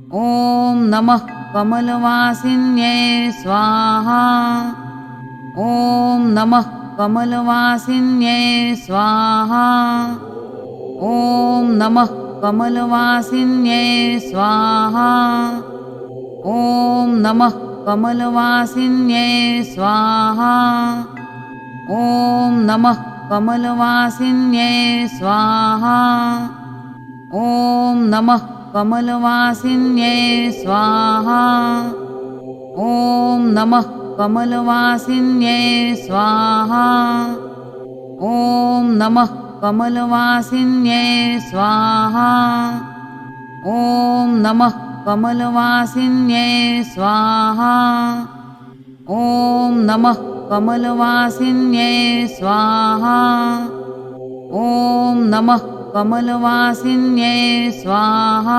ॐ नमः कमलवासिन्ये स्वाहा। ॐ नमः कमलवासिन्ये स्वाहा। ॐ नमः कमलवासिन्ये स्वाहा। ॐ नमः कमलवासिन्ये स्वाहा। ॐ नमः कमलवासिन्ये स्वाहा। ॐ नमः कमलवासिन्ये स्वाहा। ॐ नमः कमलवासिन्ये स्वाहा। ॐ नमः कमलवासिन्ये स्वाहा। ॐ नमः कमलवासिन्ये स्वाहा। ॐ नमः कमलवासिन्ये स्वाहा। ॐ नमः कमलवासिन्ये स्वाहा।